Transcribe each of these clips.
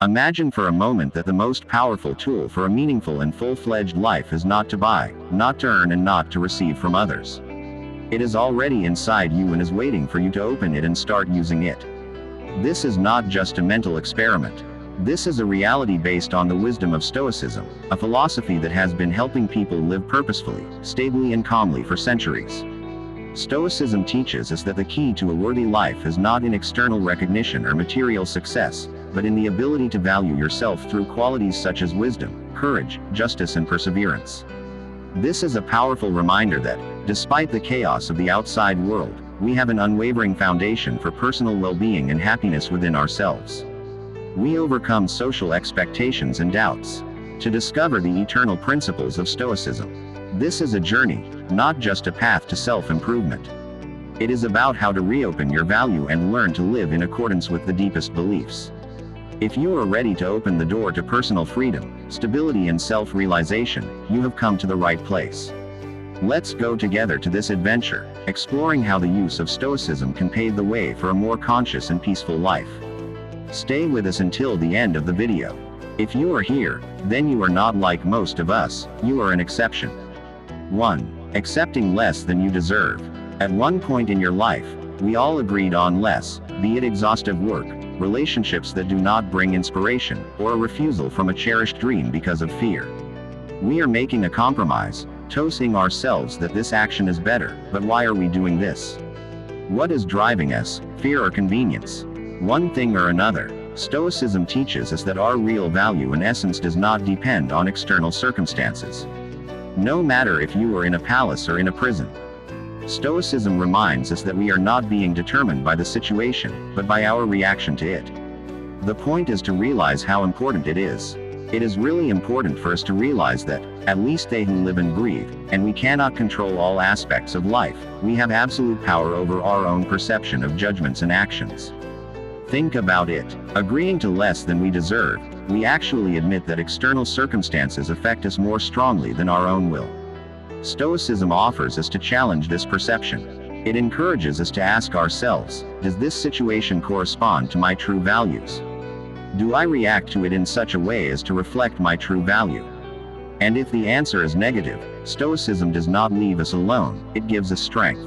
Imagine for a moment that the most powerful tool for a meaningful and full-fledged life is not to buy, not to earn, and not to receive from others. It is already inside you and is waiting for you to open it and start using it. This is not just a mental experiment. This is a reality based on the wisdom of Stoicism, a philosophy that has been helping people live purposefully, stably, and calmly for centuries. Stoicism teaches us that the key to a worthy life is not in external recognition or material success, but in the ability to value yourself through qualities such as wisdom, courage, justice, and perseverance. This is a powerful reminder that, despite the chaos of the outside world, we have an unwavering foundation for personal well-being and happiness within ourselves. We overcome social expectations and doubts to discover the eternal principles of Stoicism. This is a journey, not just a path to self-improvement. It is about how to reopen your value and learn to live in accordance with the deepest beliefs. If you are ready to open the door to personal freedom, stability, and self-realization, you have come to the right place. Let's go together to this adventure, exploring how the use of Stoicism can pave the way for a more conscious and peaceful life. Stay with us until the end of the video. If you are here, then you are not like most of us, you are an exception. 1. Accepting less than you deserve. At one point in your life, we all agreed on less, be it exhaustive work, relationships that do not bring inspiration, or a refusal from a cherished dream because of fear. We are making a compromise, telling ourselves that this action is better, but why are we doing this? What is driving us, fear or convenience? One thing or another. Stoicism teaches us that our real value and essence does not depend on external circumstances. No matter if you are in a palace or in a prison. Stoicism reminds us that we are not being determined by the situation, but by our reaction to it. The point is to realize how important it is. It is really important for us to realize that, at least they who live and breathe, and we cannot control all aspects of life, we have absolute power over our own perception of judgments and actions. Think about it. Agreeing to less than we deserve, we actually admit that external circumstances affect us more strongly than our own will. Stoicism offers us to challenge this perception. It encourages us to ask ourselves, does this situation correspond to my true values? Do I react to it in such a way as to reflect my true value? And if the answer is negative, Stoicism does not leave us alone, it gives us strength.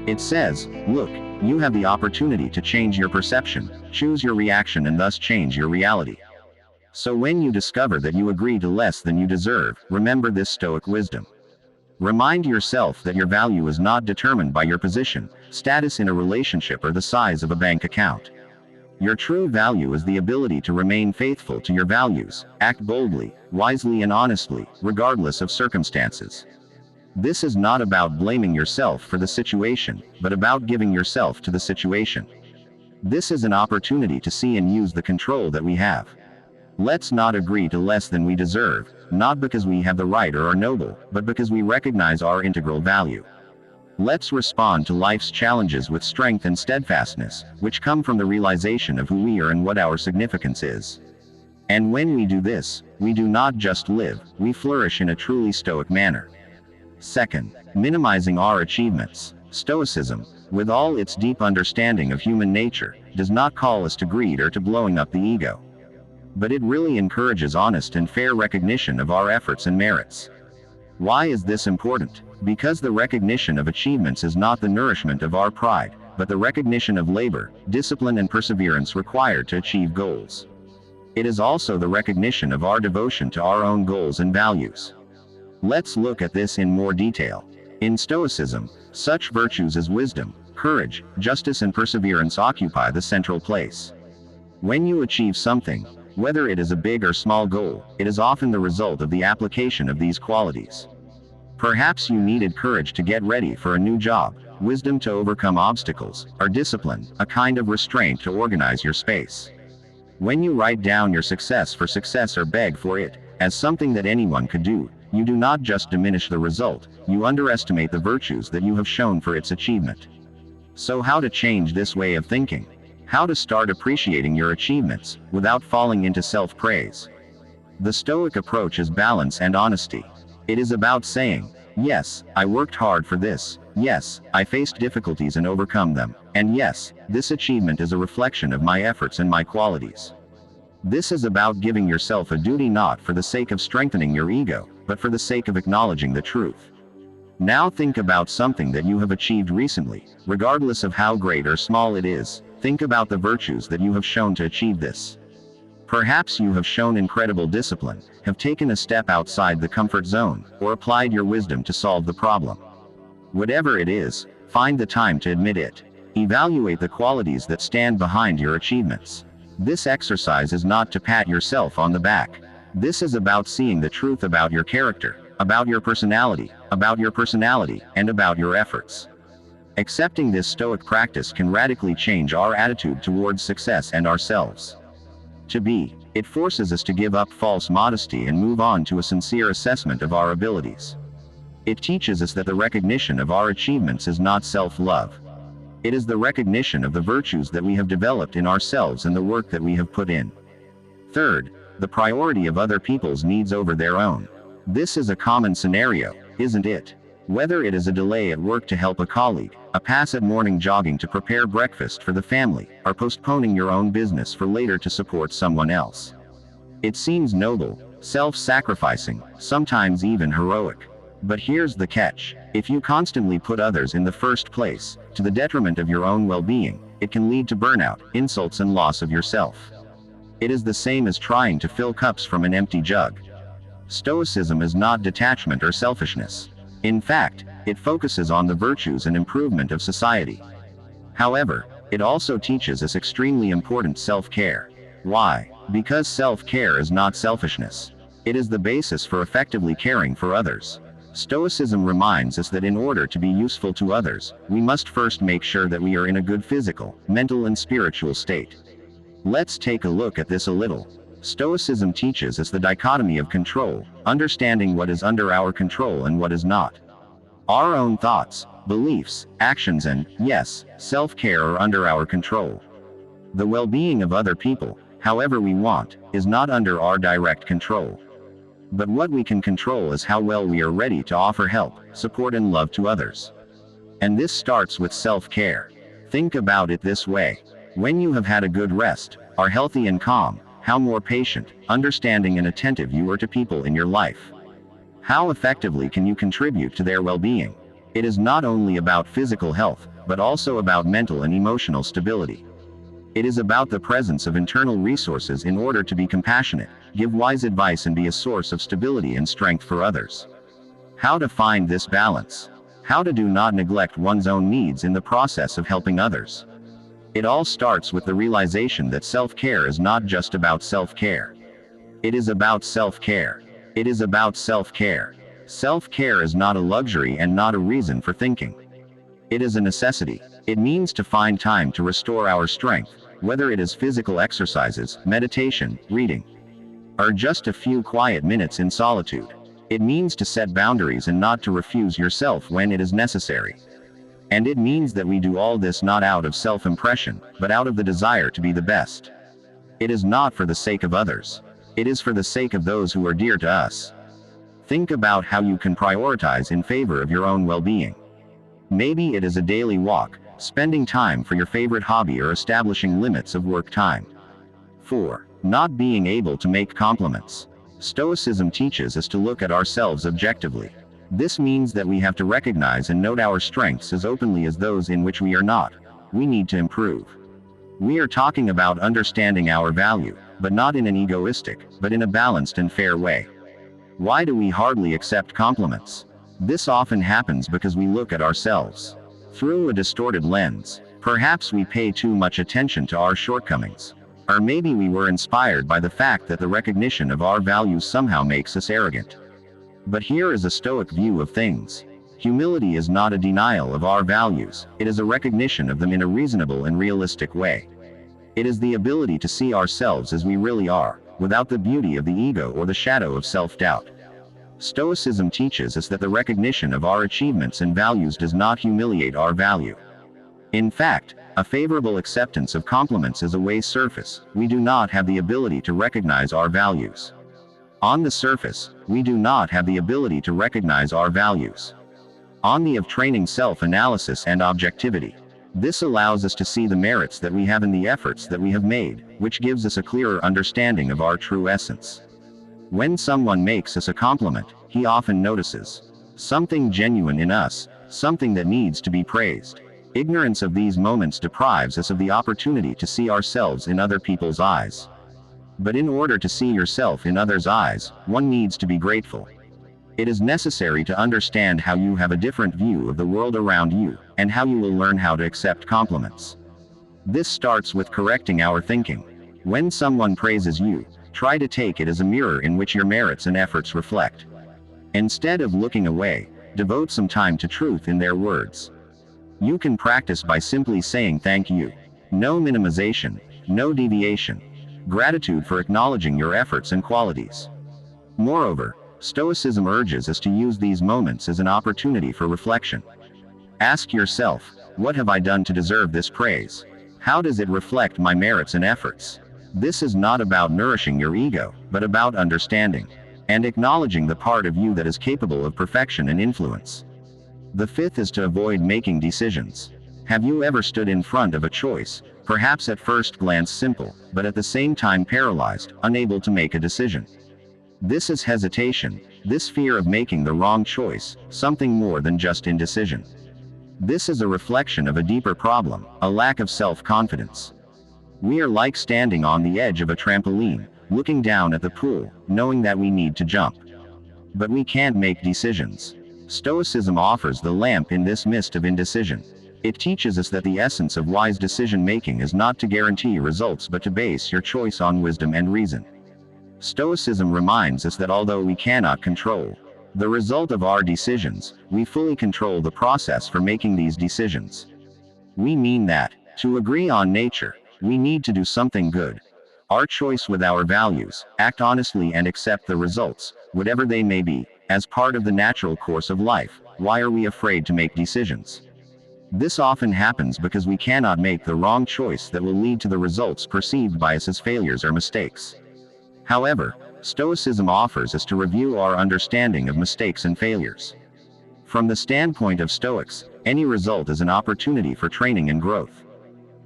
It says, look, you have the opportunity to change your perception, choose your reaction, and thus change your reality. So when you discover that you agree to less than you deserve, remember this Stoic wisdom. Remind yourself that your value is not determined by your position, status in a relationship, or the size of a bank account. Your true value is the ability to remain faithful to your values, act boldly, wisely, and honestly, regardless of circumstances. This is not about blaming yourself for the situation, but about giving yourself to the situation. This is an opportunity to see and use the control that we have. Let's not agree to less than we deserve, not because we have the right or are noble, but because we recognize our integral value. Let's respond to life's challenges with strength and steadfastness, which come from the realization of who we are and what our significance is. And when we do this, we do not just live, we flourish in a truly Stoic manner. Second, minimizing our achievements. Stoicism, with all its deep understanding of human nature, does not call us to greed or to blowing up the ego. But it really encourages honest and fair recognition of our efforts and merits. Why is this important? Because the recognition of achievements is not the nourishment of our pride, but the recognition of labor, discipline, and perseverance required to achieve goals. It is also the recognition of our devotion to our own goals and values. Let's look at this in more detail. In Stoicism, such virtues as wisdom, courage, justice, and perseverance occupy the central place. When you achieve something, whether it is a big or small goal, it is often the result of the application of these qualities. Perhaps you needed courage to get ready for a new job, wisdom to overcome obstacles, or discipline, a kind of restraint to organize your space. When you write down your success for success or beg for it, as something that anyone could do, you do not just diminish the result, you underestimate the virtues that you have shown for its achievement. So how to change this way of thinking? How to start appreciating your achievements, without falling into self-praise? The Stoic approach is balance and honesty. It is about saying, yes, I worked hard for this, yes, I faced difficulties and overcome them, and yes, this achievement is a reflection of my efforts and my qualities. This is about giving yourself a duty not for the sake of strengthening your ego, but for the sake of acknowledging the truth. Now think about something that you have achieved recently, regardless of how great or small it is. Think about the virtues that you have shown to achieve this. Perhaps you have shown incredible discipline, have taken a step outside the comfort zone, or applied your wisdom to solve the problem. Whatever it is, find the time to admit it. Evaluate the qualities that stand behind your achievements. This exercise is not to pat yourself on the back. This is about seeing the truth about your character, about your personality, and about your efforts. Accepting this stoic practice can radically change our attitude towards success and ourselves. It forces us to give up false modesty and move on to a sincere assessment of our abilities. It teaches us that the recognition of our achievements is not self-love. It is the recognition of the virtues that we have developed in ourselves and the work that we have put in. Third, the priority of other people's needs over their own. This is a common scenario, isn't it? Whether it is a delay at work to help a colleague, a pass at morning jogging to prepare breakfast for the family, or postponing your own business for later to support someone else. It seems noble, self-sacrificing, sometimes even heroic. But here's the catch. If you constantly put others in the first place, to the detriment of your own well-being, it can lead to burnout, insults, and loss of yourself. It is the same as trying to fill cups from an empty jug. Stoicism is not detachment or selfishness. In fact, it focuses on the virtues and improvement of society. However, it also teaches us extremely important self-care. Why? Because self-care is not selfishness. It is the basis for effectively caring for others. Stoicism reminds us that in order to be useful to others, we must first make sure that we are in a good physical, mental, and spiritual state. Let's take a look at this a little. Stoicism teaches us the dichotomy of control, understanding what is under our control and what is not. Our own thoughts, beliefs, actions, and, yes, self-care are under our control. The well-being of other people, however we want, is not under our direct control. But what we can control is how well we are ready to offer help, support, and love to others. And this starts with self-care. Think about it this way. When you have had a good rest, are healthy and calm, how more patient, understanding, and attentive you are to people in your life. How effectively can you contribute to their well-being? It is not only about physical health, but also about mental and emotional stability. It is about the presence of internal resources in order to be compassionate, give wise advice, and be a source of stability and strength for others. How to find this balance? How to do not neglect one's own needs in the process of helping others? It all starts with the realization that self-care is not just about self-care. It is about self-care. It is about self-care. Self-care is not a luxury and not a reason for thinking. It is a necessity. It means to find time to restore our strength, whether it is physical exercises, meditation, reading, or just a few quiet minutes in solitude. It means to set boundaries and not to refuse yourself when it is necessary. And it means that we do all this not out of self-impression, but out of the desire to be the best. It is not for the sake of others. It is for the sake of those who are dear to us. Think about how you can prioritize in favor of your own well-being. Maybe it is a daily walk, spending time for your favorite hobby, or establishing limits of work time. 4. Not being able to make compliments. Stoicism teaches us to look at ourselves objectively. This means that we have to recognize and note our strengths as openly as those in which we are not. We need to improve. We are talking about understanding our value, but not in an egoistic, but in a balanced and fair way. Why do we hardly accept compliments? This often happens because we look at ourselves through a distorted lens. Perhaps we pay too much attention to our shortcomings. Or maybe we were inspired by the fact that the recognition of our values somehow makes us arrogant. But here is a Stoic view of things. Humility is not a denial of our values, it is a recognition of them in a reasonable and realistic way. It is the ability to see ourselves as we really are, without the beauty of the ego or the shadow of self-doubt. Stoicism teaches us that the recognition of our achievements and values does not humiliate our value. In fact, a favorable acceptance of compliments is a way surface. We do not have the ability to recognize our values. On the surface, we do not have the ability to recognize our values. On the of training self-analysis and objectivity. This allows us to see the merits that we have in the efforts that we have made, which gives us a clearer understanding of our true essence. When someone makes us a compliment, he often notices something genuine in us, something that needs to be praised. Ignorance of these moments deprives us of the opportunity to see ourselves in other people's eyes. But in order to see yourself in others' eyes, one needs to be grateful. It is necessary to understand how you have a different view of the world around you, and how you will learn how to accept compliments. This starts with correcting our thinking. When someone praises you, try to take it as a mirror in which your merits and efforts reflect. Instead of looking away, devote some time to truth in their words. You can practice by simply saying thank you. No minimization, no deviation. Gratitude for acknowledging your efforts and qualities. Moreover, Stoicism urges us to use these moments as an opportunity for reflection. Ask yourself, what have I done to deserve this praise? How does it reflect my merits and efforts? This is not about nourishing your ego, but about understanding and acknowledging the part of you that is capable of perfection and influence. The fifth is to avoid making decisions. Have you ever stood in front of a choice, perhaps at first glance simple, but at the same time paralyzed, unable to make a decision? This is hesitation, this fear of making the wrong choice, something more than just indecision. This is a reflection of a deeper problem, a lack of self-confidence. We are like standing on the edge of a trampoline, looking down at the pool, knowing that we need to jump. But we can't make decisions. Stoicism offers the lamp in this mist of indecision. It teaches us that the essence of wise decision-making is not to guarantee results but to base your choice on wisdom and reason. Stoicism reminds us that although we cannot control the result of our decisions, we fully control the process for making these decisions. We mean that, to agree on nature, we need to do something good. Our choice with our values, act honestly and accept the results, whatever they may be, as part of the natural course of life. Why are we afraid to make decisions? This often happens because we cannot make the wrong choice that will lead to the results perceived by us as failures or mistakes. However, Stoicism offers us to review our understanding of mistakes and failures. From the standpoint of Stoics, any result is an opportunity for training and growth.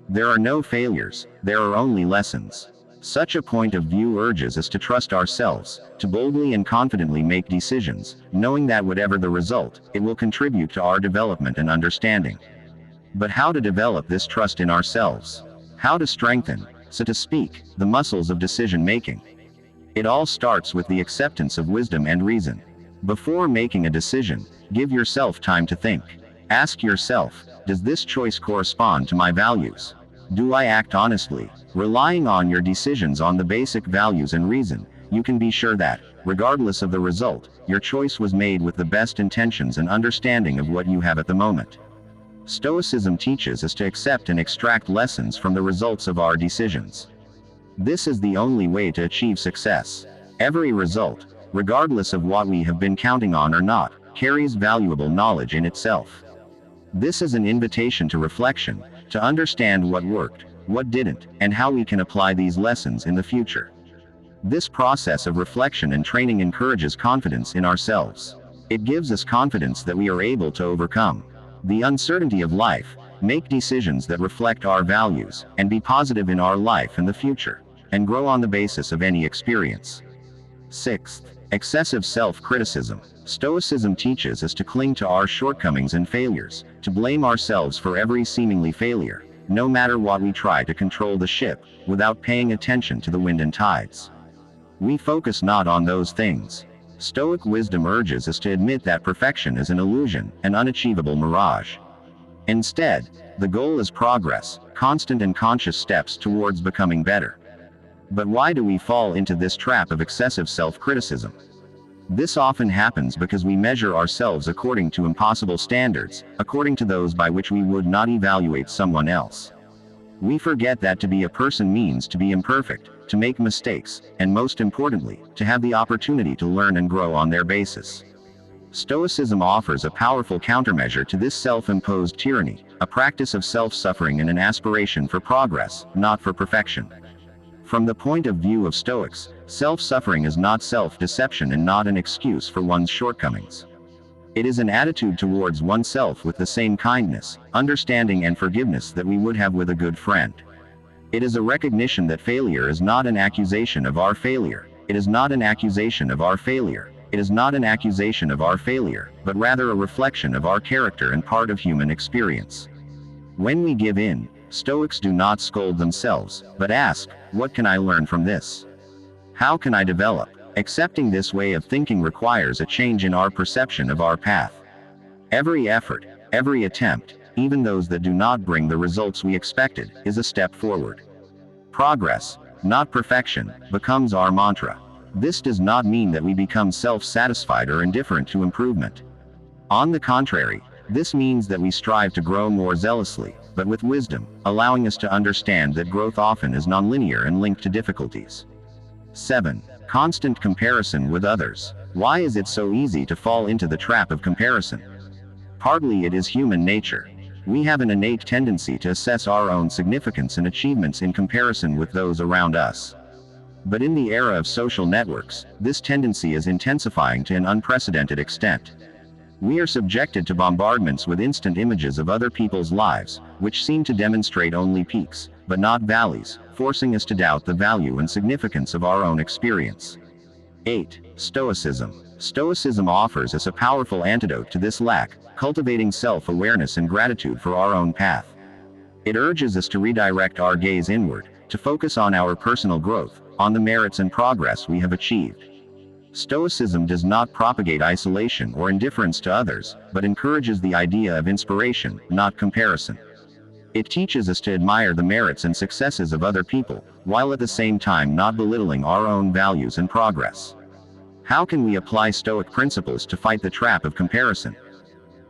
There are no failures, there are only lessons. Such a point of view urges us to trust ourselves, to boldly and confidently make decisions, knowing that whatever the result, it will contribute to our development and understanding. But how to develop this trust in ourselves? How to strengthen, so to speak, the muscles of decision-making? It all starts with the acceptance of wisdom and reason. Before making a decision, give yourself time to think. Ask yourself, does this choice correspond to my values? Do I act honestly? Relying on your decisions on the basic values and reason, you can be sure that, regardless of the result, your choice was made with the best intentions and understanding of what you have at the moment. Stoicism teaches us to accept and extract lessons from the results of our decisions. This is the only way to achieve success. Every result, regardless of what we have been counting on or not, carries valuable knowledge in itself. This is an invitation to reflection, to understand what worked, what didn't, and how we can apply these lessons in the future. This process of reflection and training encourages confidence in ourselves. It gives us confidence that we are able to overcome the uncertainty of life, make decisions that reflect our values, and be positive in our life and the future, and grow on the basis of any experience. Sixth, excessive self-criticism. Stoicism teaches us to cling to our shortcomings and failures, to blame ourselves for every seemingly failure, no matter what we try to control the ship, without paying attention to the wind and tides. We focus not on those things. Stoic wisdom urges us to admit that perfection is an illusion, an unachievable mirage. Instead, the goal is progress, constant and conscious steps towards becoming better. But why do we fall into this trap of excessive self-criticism? This often happens because we measure ourselves according to impossible standards, according to those by which we would not evaluate someone else. We forget that to be a person means to be imperfect, to make mistakes, and most importantly, to have the opportunity to learn and grow on their basis. Stoicism offers a powerful countermeasure to this self-imposed tyranny, a practice of self-suffering and an aspiration for progress, not for perfection. From the point of view of Stoics, self-suffering is not self-deception and not an excuse for one's shortcomings. It is an attitude towards oneself with the same kindness, understanding and forgiveness that we would have with a good friend. It is a recognition that failure is not an accusation of our failure. It is not an accusation of our failure. It is not an accusation of our failure, but rather a reflection of our character and part of human experience. When we give in, Stoics do not scold themselves, but ask, what can I learn from this? How can I develop? Accepting this way of thinking requires a change in our perception of our path. Every effort, every attempt, even those that do not bring the results we expected, is a step forward. Progress, not perfection, becomes our mantra. This does not mean that we become self-satisfied or indifferent to improvement. On the contrary, this means that we strive to grow more zealously, but with wisdom, allowing us to understand that growth often is nonlinear and linked to difficulties. 7. Constant comparison with others. Why is it so easy to fall into the trap of comparison? Partly it is human nature. We have an innate tendency to assess our own significance and achievements in comparison with those around us. But in the era of social networks, this tendency is intensifying to an unprecedented extent. We are subjected to bombardments with instant images of other people's lives, which seem to demonstrate only peaks, but not valleys, forcing us to doubt the value and significance of our own experience. 8. Stoicism. Stoicism offers us a powerful antidote to this lack, cultivating self-awareness and gratitude for our own path. It urges us to redirect our gaze inward, to focus on our personal growth, on the merits and progress we have achieved. Stoicism does not propagate isolation or indifference to others, but encourages the idea of inspiration, not comparison. It teaches us to admire the merits and successes of other people, while at the same time not belittling our own values and progress. How can we apply Stoic principles to fight the trap of comparison?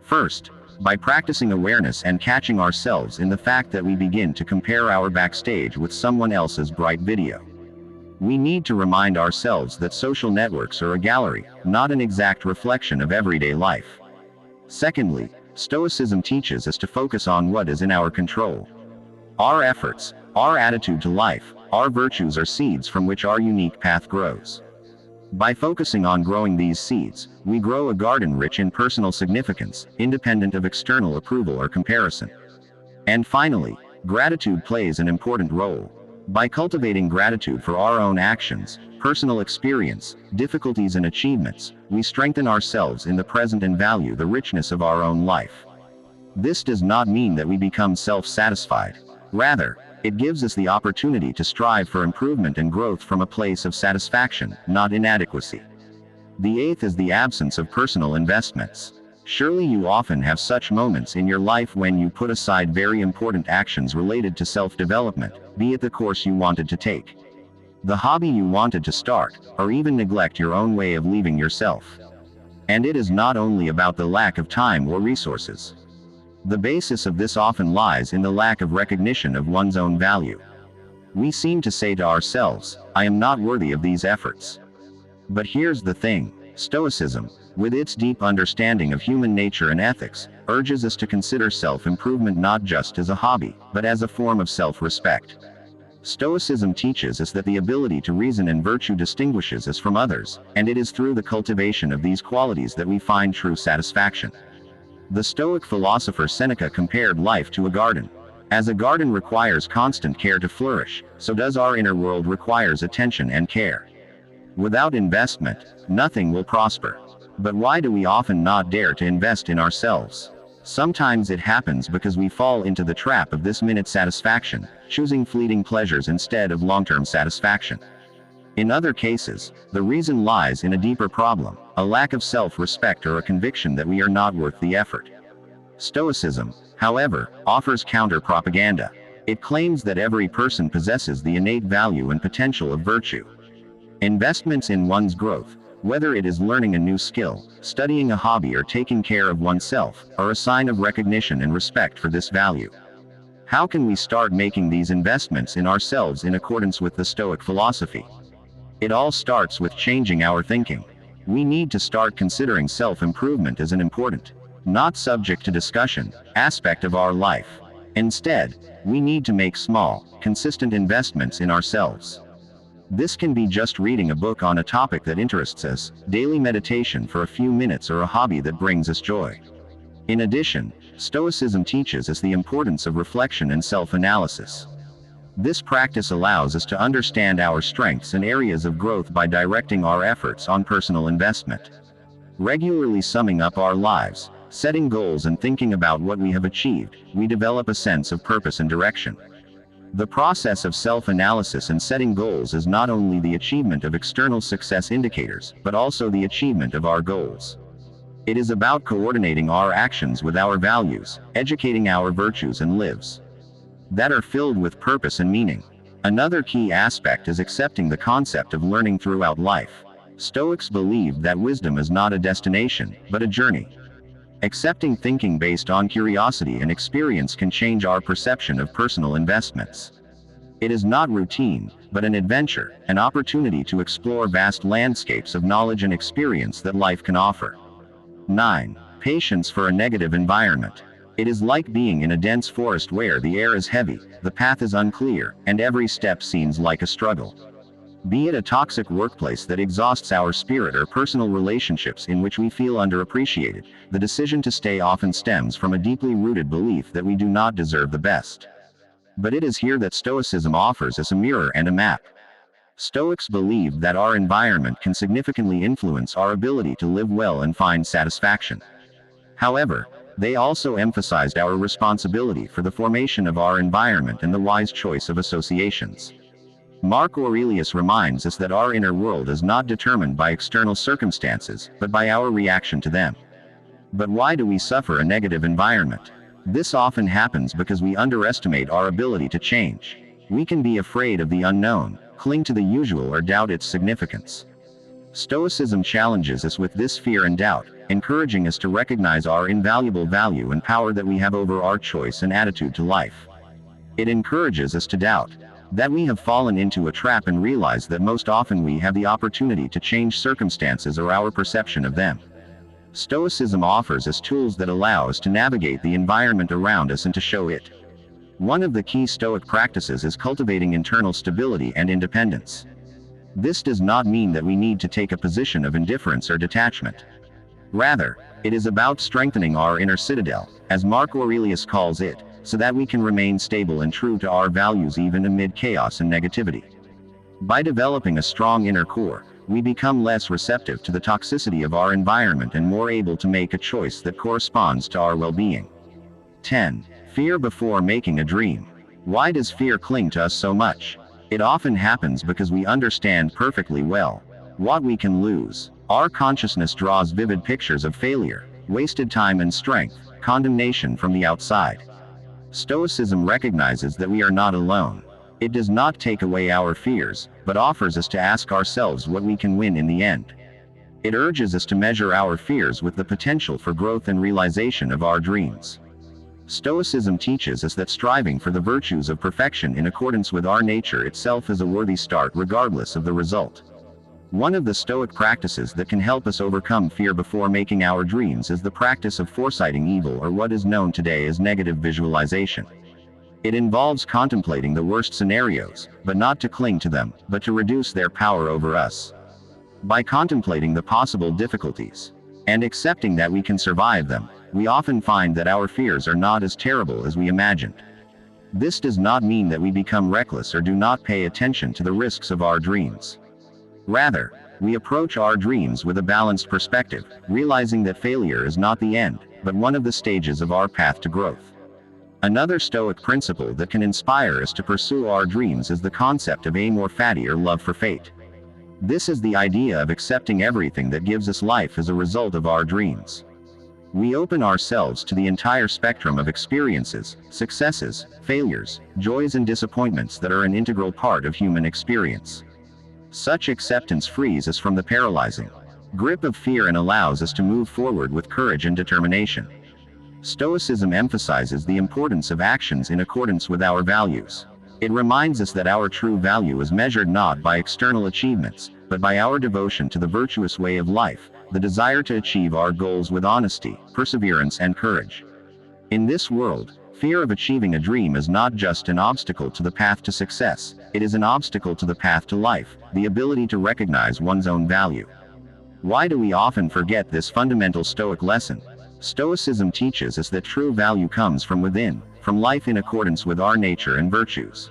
First, by practicing awareness and catching ourselves in the fact that we begin to compare our backstage with someone else's bright video. We need to remind ourselves that social networks are a gallery, not an exact reflection of everyday life. Secondly, Stoicism teaches us to focus on what is in our control. Our efforts, our attitude to life, our virtues are seeds from which our unique path grows. By focusing on growing these seeds, we grow a garden rich in personal significance, independent of external approval or comparison. And finally, gratitude plays an important role. By cultivating gratitude for our own actions, personal experience, difficulties and achievements, we strengthen ourselves in the present and value the richness of our own life. This does not mean that we become self-satisfied. Rather, it gives us the opportunity to strive for improvement and growth from a place of satisfaction, not inadequacy. The 8th is the absence of personal investments. Surely you often have such moments in your life when you put aside very important actions related to self-development, be it the course you wanted to take, the hobby you wanted to start, or even neglect your own way of leaving yourself. And it is not only about the lack of time or resources. The basis of this often lies in the lack of recognition of one's own value. We seem to say to ourselves, I am not worthy of these efforts. But here's the thing, Stoicism, with its deep understanding of human nature and ethics, urges us to consider self-improvement not just as a hobby, but as a form of self-respect. Stoicism teaches us that the ability to reason and virtue distinguishes us from others, and it is through the cultivation of these qualities that we find true satisfaction. The Stoic philosopher Seneca compared life to a garden. As a garden requires constant care to flourish, so does our inner world requires attention and care. Without investment, nothing will prosper. But why do we often not dare to invest in ourselves? Sometimes it happens because we fall into the trap of this minute satisfaction, choosing fleeting pleasures instead of long-term satisfaction. In other cases, the reason lies in a deeper problem, a lack of self-respect or a conviction that we are not worth the effort. Stoicism, however, offers counter-propaganda. It claims that every person possesses the innate value and potential of virtue. Investments in one's growth, whether it is learning a new skill, studying a hobby or taking care of oneself, are a sign of recognition and respect for this value. How can we start making these investments in ourselves in accordance with the Stoic philosophy? It all starts with changing our thinking. We need to start considering self-improvement as an important, not subject to discussion, aspect of our life. Instead, we need to make small, consistent investments in ourselves. This can be just reading a book on a topic that interests us, daily meditation for a few minutes, or a hobby that brings us joy. In addition, Stoicism teaches us the importance of reflection and self-analysis. This practice allows us to understand our strengths and areas of growth by directing our efforts on personal investment. Regularly summing up our lives, setting goals, and thinking about what we have achieved, we develop a sense of purpose and direction. The process of self-analysis and setting goals is not only the achievement of external success indicators, but also the achievement of our goals. It is about coordinating our actions with our values, educating our virtues and lives that are filled with purpose and meaning. Another key aspect is accepting the concept of learning throughout life. Stoics believe that wisdom is not a destination, but a journey. Accepting thinking based on curiosity and experience can change our perception of personal investments. It is not routine, but an adventure, an opportunity to explore vast landscapes of knowledge and experience that life can offer. 9. Patience for a negative environment. It is like being in a dense forest where the air is heavy, the path is unclear, and every step seems like a struggle. Be it a toxic workplace that exhausts our spirit, or personal relationships in which we feel underappreciated, the decision to stay often stems from a deeply rooted belief that we do not deserve the best. But it is here that Stoicism offers us a mirror and a map. Stoics believe that our environment can significantly influence our ability to live well and find satisfaction. However, they also emphasized our responsibility for the formation of our environment and the wise choice of associations. Mark Aurelius reminds us that our inner world is not determined by external circumstances, but by our reaction to them. But why do we suffer a negative environment? This often happens because we underestimate our ability to change. We can be afraid of the unknown, cling to the usual, or doubt its significance. Stoicism challenges us with this fear and doubt, encouraging us to recognize our invaluable value and power that we have over our choice and attitude to life. It encourages us to doubt that we have fallen into a trap and realize that most often we have the opportunity to change circumstances or our perception of them. Stoicism offers us tools that allow us to navigate the environment around us and to show it. One of the key Stoic practices is cultivating internal stability and independence. This does not mean that we need to take a position of indifference or detachment. Rather, it is about strengthening our inner citadel, as Mark Aurelius calls it, so that we can remain stable and true to our values even amid chaos and negativity. By developing a strong inner core, we become less receptive to the toxicity of our environment and more able to make a choice that corresponds to our well-being. 10. Fear before making a dream. Why does fear cling to us so much? It often happens because we understand perfectly well what we can lose. Our consciousness draws vivid pictures of failure, wasted time and strength, condemnation from the outside. Stoicism recognizes that we are not alone. It does not take away our fears, but offers us to ask ourselves what we can win in the end. It urges us to measure our fears with the potential for growth and realization of our dreams. Stoicism teaches us that striving for the virtues of perfection in accordance with our nature itself is a worthy start regardless of the result. One of the Stoic practices that can help us overcome fear before making our dreams is the practice of foresighting evil, or what is known today as negative visualization. It involves contemplating the worst scenarios, but not to cling to them, but to reduce their power over us. By contemplating the possible difficulties and accepting that we can survive them, we often find that our fears are not as terrible as we imagined. This does not mean that we become reckless or do not pay attention to the risks of our dreams. Rather, we approach our dreams with a balanced perspective, realizing that failure is not the end, but one of the stages of our path to growth. Another Stoic principle that can inspire us to pursue our dreams is the concept of amor fati, or love for fate. This is the idea of accepting everything that gives us life as a result of our dreams. We open ourselves to the entire spectrum of experiences, successes, failures, joys and disappointments that are an integral part of human experience. Such acceptance frees us from the paralyzing grip of fear and allows us to move forward with courage and determination. Stoicism emphasizes the importance of actions in accordance with our values. It reminds us that our true value is measured not by external achievements, but by our devotion to the virtuous way of life, the desire to achieve our goals with honesty, perseverance and courage. In this world, fear of achieving a dream is not just an obstacle to the path to success, It is an obstacle to the path to life, the ability to recognize one's own value. Why do we often forget this fundamental Stoic lesson? Stoicism teaches us that true value comes from within, from life in accordance with our nature and virtues.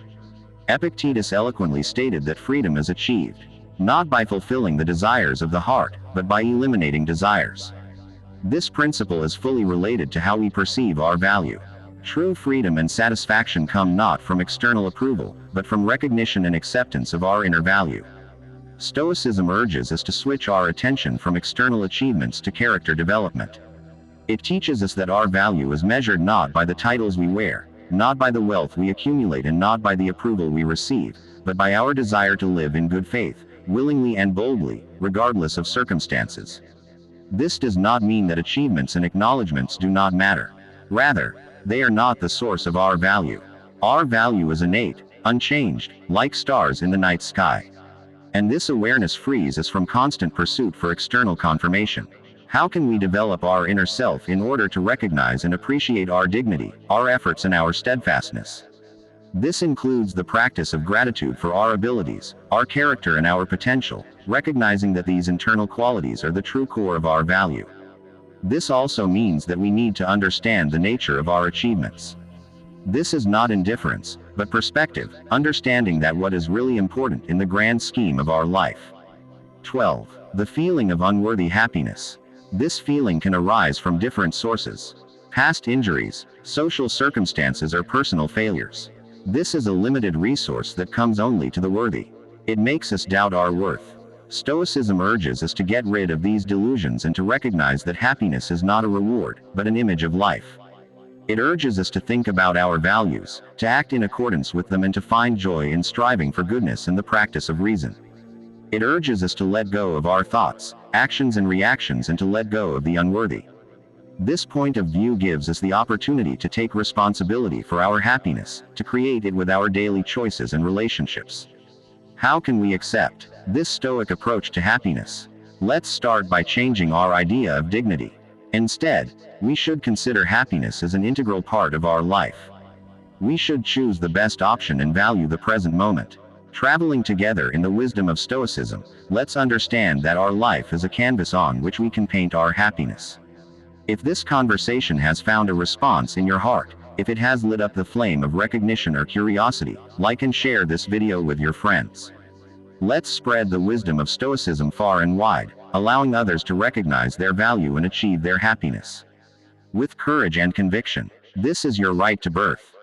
Epictetus eloquently stated that freedom is achieved, not by fulfilling the desires of the heart, but by eliminating desires. This principle is fully related to how we perceive our value. True freedom and satisfaction come not from external approval, but from recognition and acceptance of our inner value. Stoicism urges us to switch our attention from external achievements to character development. It teaches us that our value is measured not by the titles we wear, not by the wealth we accumulate, and not by the approval we receive, but by our desire to live in good faith, willingly and boldly, regardless of circumstances. This does not mean that achievements and acknowledgments do not matter. Rather, they are not the source of our value. Our value is innate, unchanged, like stars in the night sky. And this awareness frees us from constant pursuit for external confirmation. How can we develop our inner self in order to recognize and appreciate our dignity, our efforts, and our steadfastness? This includes the practice of gratitude for our abilities, our character, and our potential, recognizing that these internal qualities are the true core of our value. This also means that we need to understand the nature of our achievements. This is not indifference, but perspective, understanding that what is really important in the grand scheme of our life. 12. The feeling of unworthy happiness. This feeling can arise from different sources: past injuries, social circumstances, or personal failures. This is a limited resource that comes only to the worthy. It makes us doubt our worth. Stoicism urges us to get rid of these delusions and to recognize that happiness is not a reward, but an image of life. It urges us to think about our values, to act in accordance with them, and to find joy in striving for goodness and the practice of reason. It urges us to let go of our thoughts, actions, and reactions, and to let go of the unworthy. This point of view gives us the opportunity to take responsibility for our happiness, to create it with our daily choices and relationships. How can we accept this Stoic approach to happiness? Let's start by changing our idea of dignity. Instead, we should consider happiness as an integral part of our life. We should choose the best option and value the present moment. Traveling together in the wisdom of Stoicism, let's understand that our life is a canvas on which we can paint our happiness. If this conversation has found a response in your heart, if it has lit up the flame of recognition or curiosity, like and share this video with your friends. Let's spread the wisdom of Stoicism far and wide, allowing others to recognize their value and achieve their happiness. With courage and conviction, this is your right to birth.